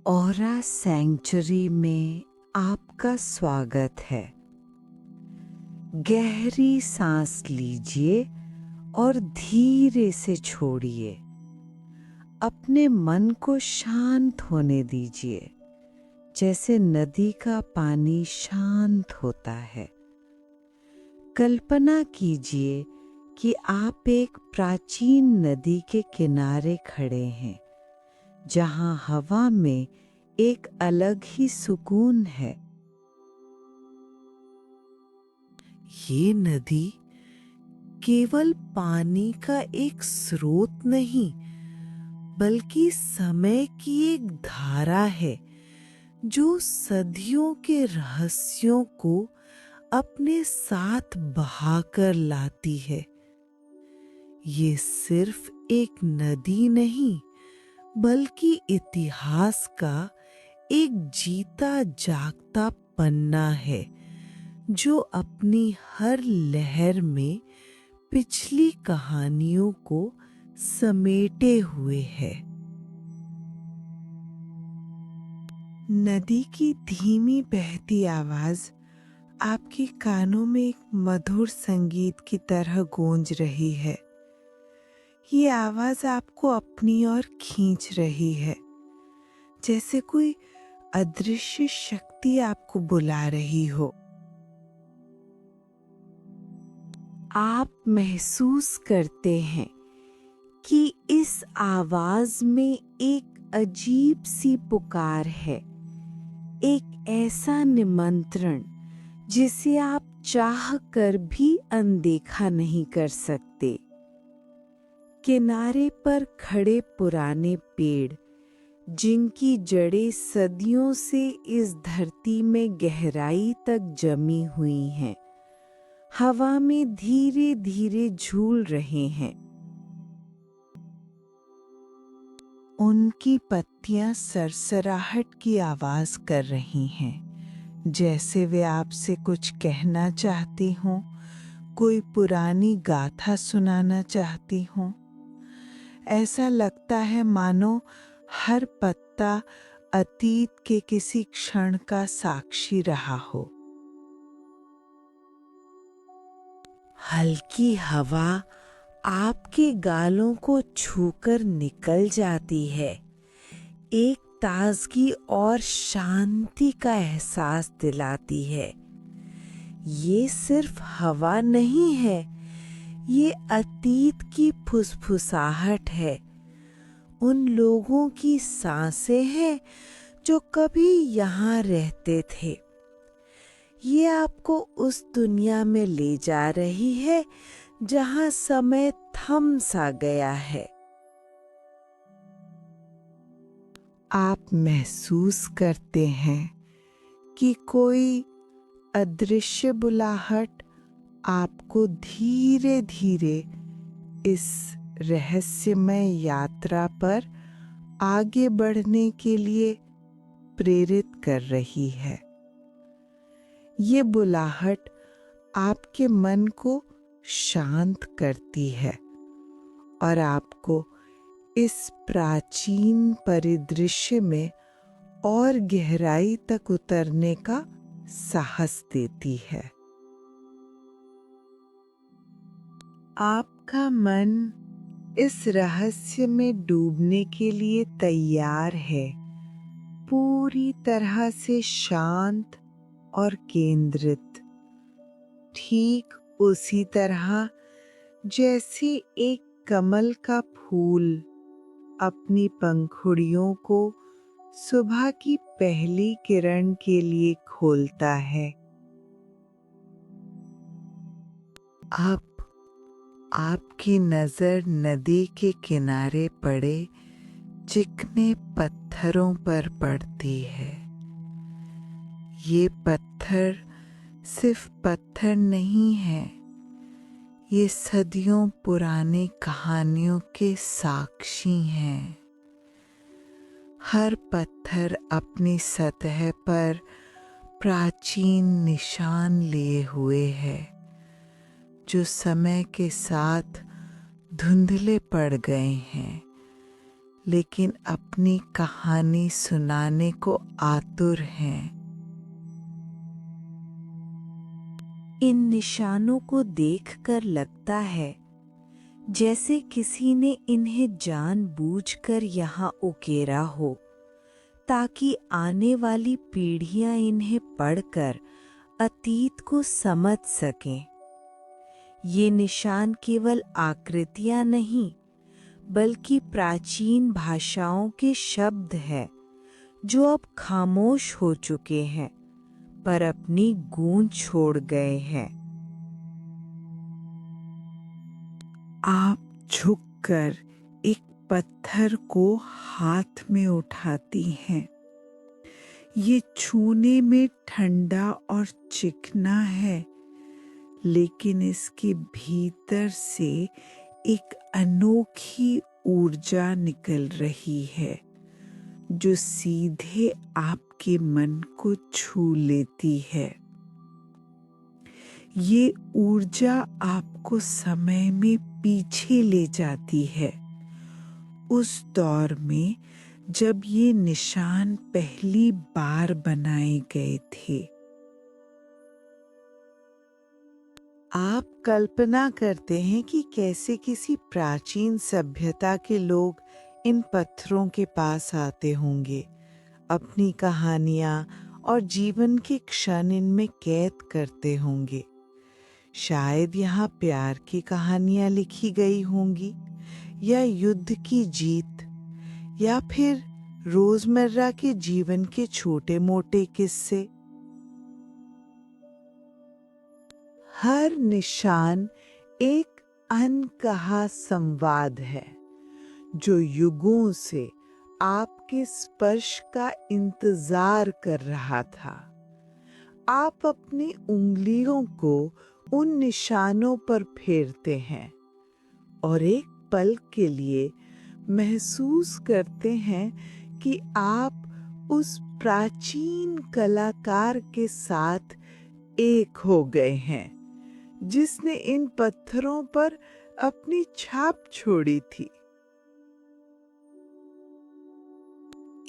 Aura sanctuary में आपका स्वागत है। गहरी सांस लीजिए और धीरे से छोड़िए। अपने मन को शांत होने दीजिए, जैसे नदी का पानी शांत होता है। कल्पना कीजिए कि आप एक प्राचीन नदी के किनारे खड़े हैं, जहां हवा में एक अलग ही सुकून है। ये नदी केवल पानी का एक स्रोत नहीं, बल्कि समय की एक धारा है जो सदियों के रहस्यों को अपने साथ बहाकर लाती है। ये सिर्फ एक नदी नहीं, बल्कि इतिहास का एक जीता जागता पन्ना है, जो अपनी हर लहर में पिछली कहानियों को समेटे हुए है। नदी की धीमी बहती आवाज आपके कानों में एक मधुर संगीत की तरह गूंज रही है। ये आवाज आपको अपनी ओर खींच रही है, जैसे कोई अदृश्य शक्ति आपको बुला रही हो। आप महसूस करते हैं कि इस आवाज में एक अजीब सी पुकार है, एक ऐसा निमंत्रण जिसे आप चाह कर भी अनदेखा नहीं कर सकते। किनारे पर खड़े पुराने पेड़, जिनकी जड़ें सदियों से इस धरती में गहराई तक जमी हुई हैं, हवा में धीरे धीरे झूल रहे हैं। उनकी पत्तियां सरसराहट की आवाज कर रही हैं, जैसे वे आपसे कुछ कहना चाहती हों, कोई पुरानी गाथा सुनाना चाहती हों। ऐसा लगता है मानो हर पत्ता अतीत के किसी क्षण का साक्षी रहा हो। हल्की हवा आपके गालों को छूकर निकल जाती है, एक ताजगी और शांति का एहसास दिलाती है। ये सिर्फ हवा नहीं है, ये अतीत की फुसफुसाहट है, उन लोगों की सांसें हैं जो कभी यहाँ रहते थे। ये आपको उस दुनिया में ले जा रही है जहां समय थम सा गया है। आप महसूस करते हैं कि कोई अदृश्य बुलाहट आपको धीरे धीरे इस रहस्यमय यात्रा पर आगे बढ़ने के लिए प्रेरित कर रही है। ये बुलाहट आपके मन को शांत करती है और आपको इस प्राचीन परिदृश्य में और गहराई तक उतरने का साहस देती है। आपका मन इस रहस्य में डूबने के लिए तैयार है, पूरी तरह से शांत और केंद्रित, ठीक उसी तरह जैसे एक कमल का फूल अपनी पंखुड़ियों को सुबह की पहली किरण के लिए खोलता है। अब आपकी नजर नदी के किनारे पड़े चिकने पत्थरों पर पड़ती है। ये पत्थर सिर्फ पत्थर नहीं है, ये सदियों पुरानी कहानियों के साक्षी हैं। हर पत्थर अपनी सतह पर प्राचीन निशान लिए हुए है, जो समय के साथ धुंधले पड़ गए हैं, लेकिन अपनी कहानी सुनाने को आतुर हैं। इन निशानों को देखकर लगता है जैसे किसी ने इन्हें जानबूझकर यहाँ उकेरा हो, ताकि आने वाली पीढ़ियां इन्हें पढ़कर अतीत को समझ सकें। ये निशान केवल आकृतियां नहीं, बल्कि प्राचीन भाषाओं के शब्द हैं, जो अब खामोश हो चुके हैं, पर अपनी गूंज छोड़ गए हैं। आप झुककर एक पत्थर को हाथ में उठाती हैं। ये छूने में ठंडा और चिकना है, लेकिन इसके भीतर से एक अनोखी ऊर्जा निकल रही है, जो सीधे आपके मन को छू लेती है। ये ऊर्जा आपको समय में पीछे ले जाती है, उस दौर में जब ये निशान पहली बार बनाए गए थे। आप कल्पना करते हैं कि कैसे किसी प्राचीन सभ्यता के लोग इन पत्थरों के पास आते होंगे, अपनी कहानियां और जीवन के क्षण इनमें कैद करते होंगे। शायद यहाँ प्यार की कहानियां लिखी गई होंगी, या युद्ध की जीत, या फिर रोजमर्रा के जीवन के छोटे मोटे किस्से। हर निशान एक अनकहा संवाद है, जो युगों से आपके स्पर्श का इंतजार कर रहा था। आप अपनी उंगलियों को उन निशानों पर फेरते हैं और एक पल के लिए महसूस करते हैं कि आप उस प्राचीन कलाकार के साथ एक हो गए हैं, जिसने इन पत्थरों पर अपनी छाप छोड़ी थी।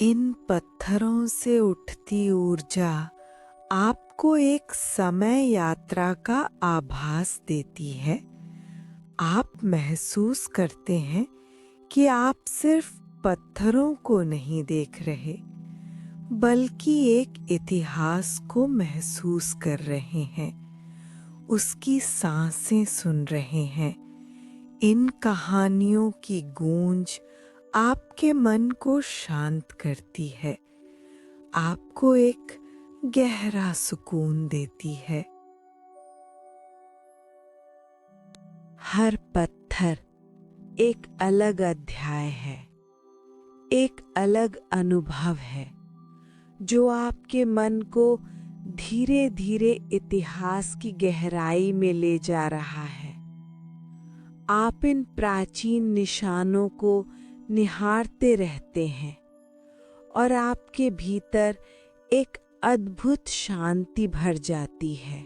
इन पत्थरों से उठती ऊर्जा आपको एक समय यात्रा का आभास देती है। आप महसूस करते हैं कि आप सिर्फ पत्थरों को नहीं देख रहे, बल्कि एक इतिहास को महसूस कर रहे हैं, उसकी सांसें सुन रहे हैं। इन कहानियों की गूंज आपके मन को शांत करती है, आपको एक गहरा सुकून देती है। हर पत्थर एक अलग अध्याय है, एक अलग अनुभव है, जो आपके मन को धीरे धीरे इतिहास की गहराई में ले जा रहा है। आप इन प्राचीन निशानों को निहारते रहते हैं और आपके भीतर एक अद्भुत शांति भर जाती है।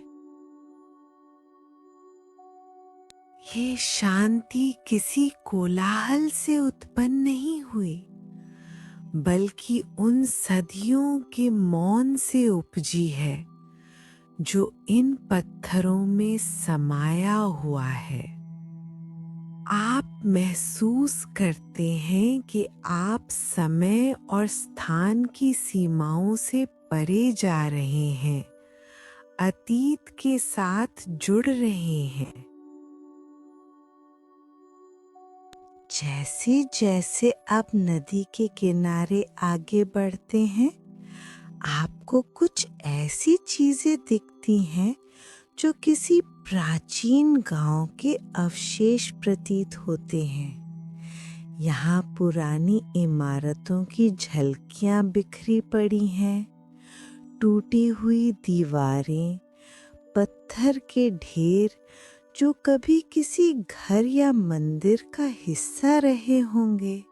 ये शांति किसी कोलाहल से उत्पन्न नहीं हुई, बल्कि उन सदियों के मौन से उपजी है, जो इन पत्थरों में समाया हुआ है। आप महसूस करते हैं कि आप समय और स्थान की सीमाओं से परे जा रहे हैं, अतीत के साथ जुड़ रहे हैं। जैसे जैसे आप नदी के किनारे आगे बढ़ते हैं, आपको कुछ ऐसी चीजें दिखती हैं जो किसी प्राचीन गांव के अवशेष प्रतीत होते हैं। यहाँ पुरानी इमारतों की झलकियां बिखरी पड़ी हैं, टूटी हुई दीवारें, पत्थर के ढेर जो कभी किसी घर या मंदिर का हिस्सा रहे होंगे।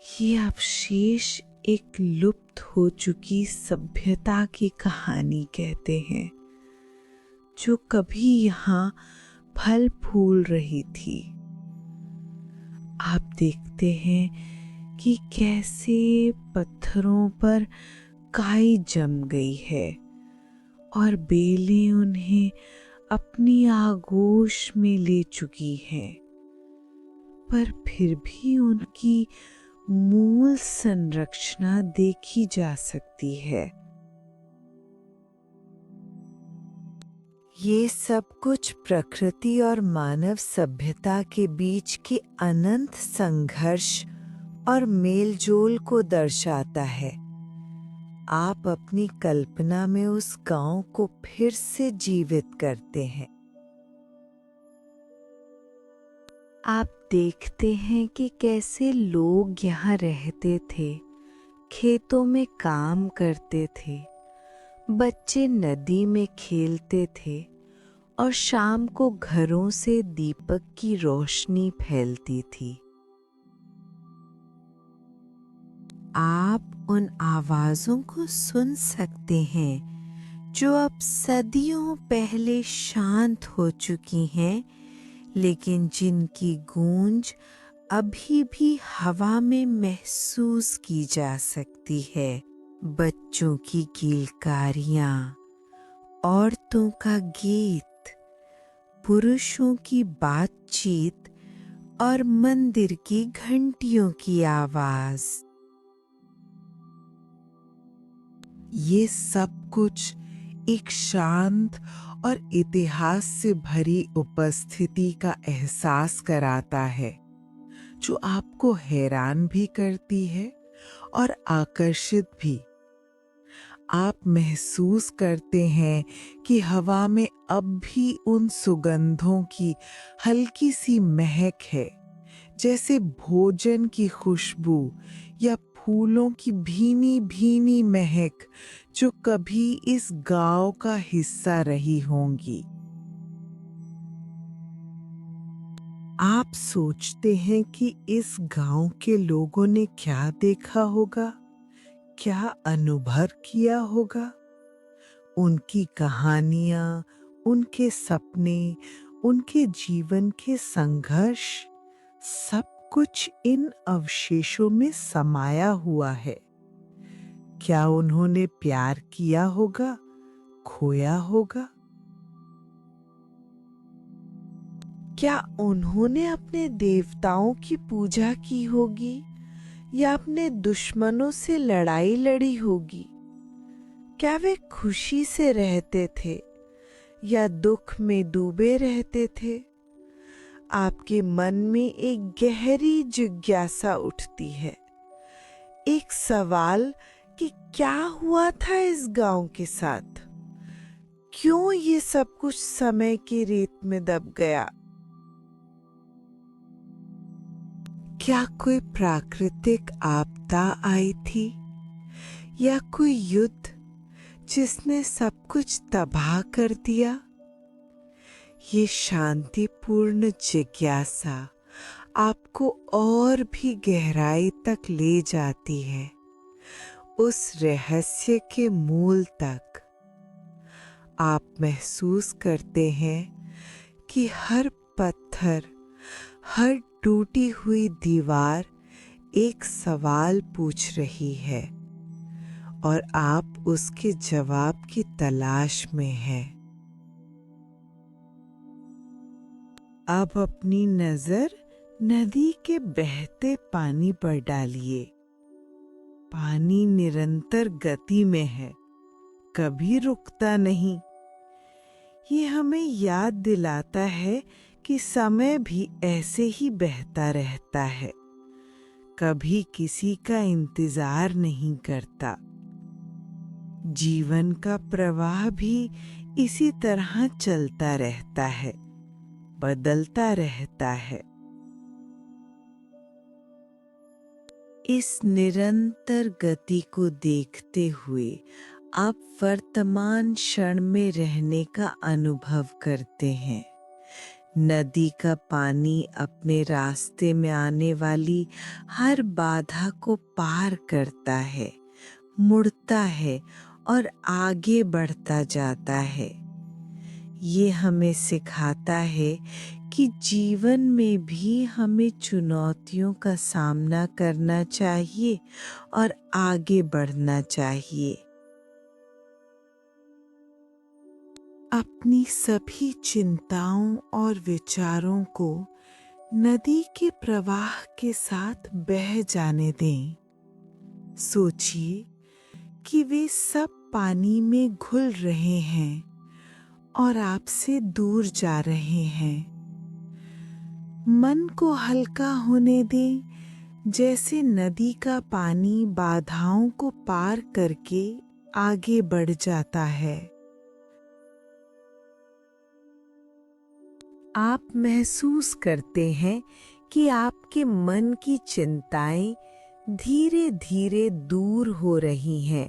ये अवशेष एक लुप्त हो चुकी सभ्यता की कहानी कहते हैं, जो कभी यहाँ फल फूल रही थी। देखते हैं कि कैसे पत्थरों पर काई जम गई है और बेलें उन्हें अपनी आगोश में ले चुकी हैं, पर फिर भी उनकी मूल संरचना देखी जा सकती है। ये सब कुछ प्रकृति और मानव सभ्यता के बीच के अनंत संघर्ष और मेलजोल को दर्शाता है। आप अपनी कल्पना में उस गांव को फिर से जीवित करते हैं। आप देखते हैं कि कैसे लोग यहाँ रहते थे, खेतों में काम करते थे, बच्चे नदी में खेलते थे और शाम को घरों से दीपक की रोशनी फैलती थी। आप उन आवाजों को सुन सकते हैं जो अब सदियों पहले शांत हो चुकी हैं, लेकिन जिनकी गूंज अभी भी हवा में महसूस की जा सकती है। बच्चों की किलकारियां, औरतों का गीत, पुरुषों की बातचीत और मंदिर की घंटियों की आवाज। ये सब कुछ एक शांत और इतिहास से भरी उपस्थिति का एहसास कराता है, जो आपको हैरान भी करती है और आकर्षित भी। आप महसूस करते हैं कि हवा में अब भी उन सुगंधों की हल्की सी महक है, जैसे भोजन की खुशबू या फूलों की भीनी भीनी महक जो कभी इस गांव का हिस्सा रही होंगी। आप सोचते हैं कि इस गांव के लोगों ने क्या देखा होगा, क्या अनुभव किया होगा। उनकी कहानियां, उनके सपने, उनके जीवन के संघर्ष, सब कुछ इन अवशेषों में समाया हुआ है। क्या उन्होंने प्यार किया होगा, खोया होगा? क्या उन्होंने अपने देवताओं की पूजा की होगी या अपने दुश्मनों से लड़ाई लड़ी होगी? क्या वे खुशी से रहते थे या दुख में डूबे रहते थे? आपके मन में एक गहरी जिज्ञासा उठती है, एक सवाल कि क्या हुआ था इस गांव के साथ? क्यों ये सब कुछ समय की रेत में दब गया? क्या कोई प्राकृतिक आपदा आई थी या कोई युद्ध जिसने सब कुछ तबाह कर दिया? ये शांतिपूर्ण जिज्ञासा आपको और भी गहराई तक ले जाती है, उस रहस्य के मूल तक। आप महसूस करते हैं कि हर पत्थर, हर टूटी हुई दीवार एक सवाल पूछ रही है और आप उसके जवाब की तलाश में हैं। अब अपनी नजर नदी के बहते पानी पर डालिए। पानी निरंतर गति में है, कभी रुकता नहीं। ये हमें याद दिलाता है कि समय भी ऐसे ही बहता रहता है, कभी किसी का इंतजार नहीं करता। जीवन का प्रवाह भी इसी तरह चलता रहता है, बदलता रहता है। इस निरंतर गति को देखते हुए आप वर्तमान क्षण में रहने का अनुभव करते हैं। नदी का पानी अपने रास्ते में आने वाली हर बाधा को पार करता है, मुड़ता है और आगे बढ़ता जाता है। ये हमें सिखाता है कि जीवन में भी हमें चुनौतियों का सामना करना चाहिए और आगे बढ़ना चाहिए। अपनी सभी चिंताओं और विचारों को नदी के प्रवाह के साथ बह जाने दें। सोचिए कि वे सब पानी में घुल रहे हैं और आपसे दूर जा रहे हैं। मन को हल्का होने दें, जैसे नदी का पानी बाधाओं को पार करके आगे बढ़ जाता है। आप महसूस करते हैं कि आपके मन की चिंताएं धीरे धीरे दूर हो रही हैं।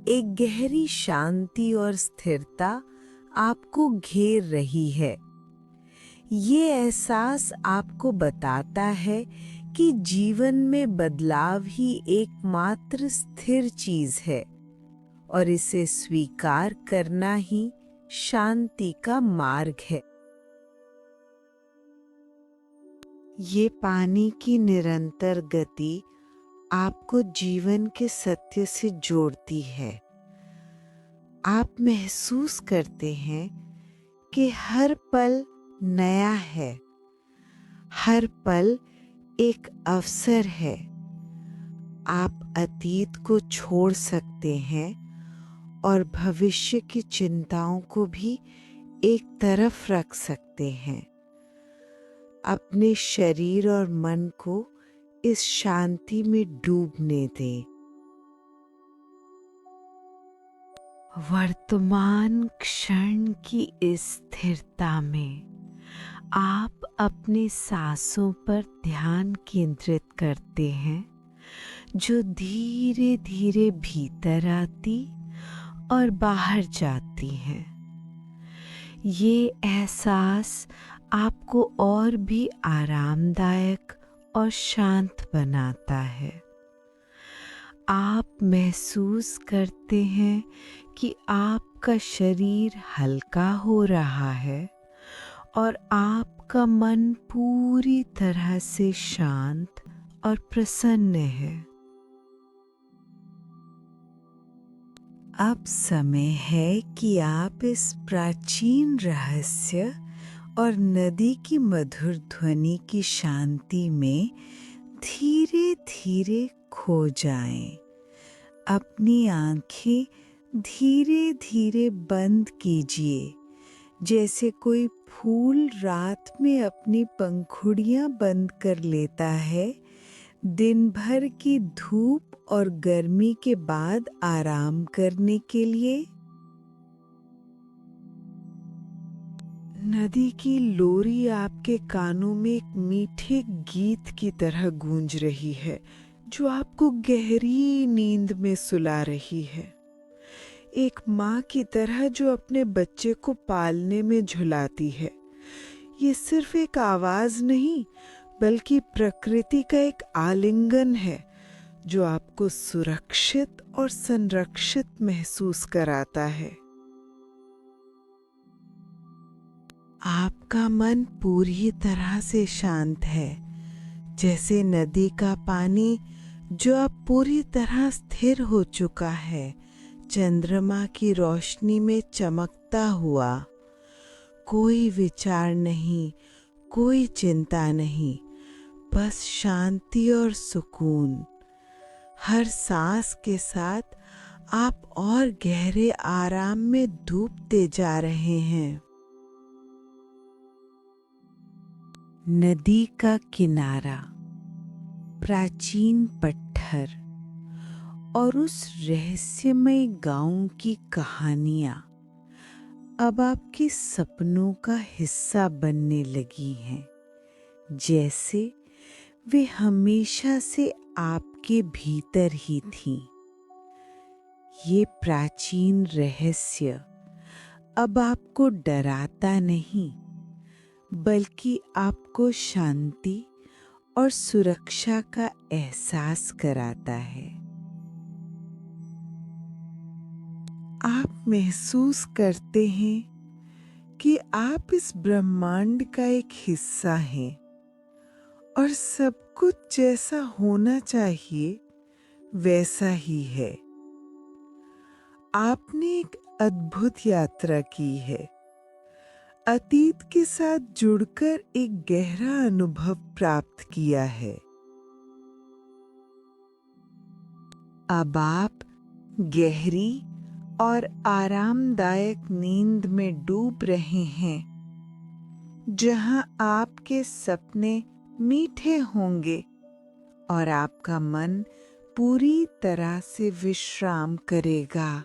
एक गहरी शांति और स्थिरता आपको घेर रही है। ये एहसास आपको बताता है कि जीवन में बदलाव ही एकमात्र स्थिर चीज है और इसे स्वीकार करना ही शांति का मार्ग है। ये पानी की निरंतर गति आपको जीवन के सत्य से जोड़ती है। आप महसूस करते हैं कि हर पल नया है, हर पल एक अवसर है। आप अतीत को छोड़ सकते हैं और भविष्य की चिंताओं को भी एक तरफ रख सकते हैं। अपने शरीर और मन को इस शांति में डूबने दें। वर्तमान क्षण की इस स्थिरता में आप अपनी सांसों पर ध्यान केंद्रित करते हैं, जो धीरे धीरे भीतर आती और बाहर जाती हैं। ये एहसास आपको और भी आरामदायक और शांत बनाता है। आप महसूस करते हैं कि आपका शरीर हल्का हो रहा है और आपका मन पूरी तरह से शांत और प्रसन्न है। अब समय है कि आप इस प्राचीन रहस्य और नदी की मधुर ध्वनि की शांति में धीरे धीरे खो जाएं। अपनी आंखें धीरे धीरे बंद कीजिए, जैसे कोई फूल रात में अपनी पंखुड़ियां बंद कर लेता है, दिन भर की धूप और गर्मी के बाद आराम करने के लिए। नदी की लोरी आपके कानों में एक मीठे गीत की तरह गूंज रही है, जो आपको गहरी नींद में सुला रही है। एक माँ की तरह जो अपने बच्चे को पालने में झुलाती है। ये सिर्फ एक आवाज नहीं, बल्कि प्रकृति का एक आलिंगन है, जो आपको सुरक्षित और संरक्षित महसूस कराता है। आपका मन पूरी तरह से शांत है, जैसे नदी का पानी जो अब पूरी तरह स्थिर हो चुका है, चंद्रमा की रोशनी में चमकता हुआ। कोई विचार नहीं, कोई चिंता नहीं, बस शांति और सुकून। हर सांस के साथ आप और गहरे आराम में डूबते जा रहे हैं। नदी का किनारा, प्राचीन पत्थर और उस रहस्यमय गांव की कहानियां अब आपके सपनों का हिस्सा बनने लगी हैं, जैसे वे हमेशा से आपके भीतर ही थीं। ये प्राचीन रहस्य अब आपको डराता नहीं, बल्कि आपको शांति और सुरक्षा का एहसास कराता है। आप महसूस करते हैं कि आप इस ब्रह्मांड का एक हिस्सा हैं और सब कुछ जैसा होना चाहिए वैसा ही है। आपने एक अद्भुत यात्रा की है, अतीत के साथ जुड़कर एक गहरा अनुभव प्राप्त किया है। अब आप गहरी और आरामदायक नींद में डूब रहे हैं, जहां आपके सपने मीठे होंगे और आपका मन पूरी तरह से विश्राम करेगा।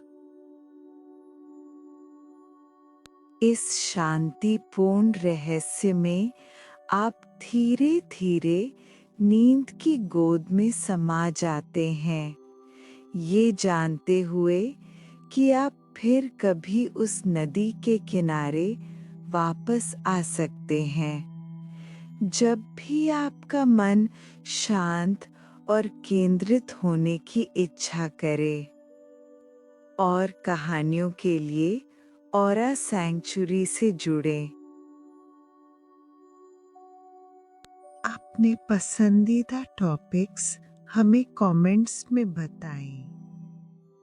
इस शांतिपूर्ण रहस्य में आप धीरे धीरे नींद की गोद में समा जाते हैं, ये जानते हुए कि आप फिर कभी उस नदी के किनारे वापस आ सकते हैं जब भी आपका मन शांत और केंद्रित होने की इच्छा करे। और कहानियों के लिए ऑरा सैंक्चुरी से जुड़ें। अपने पसंदीदा टॉपिक्स हमें कमेंट्स में बताएं।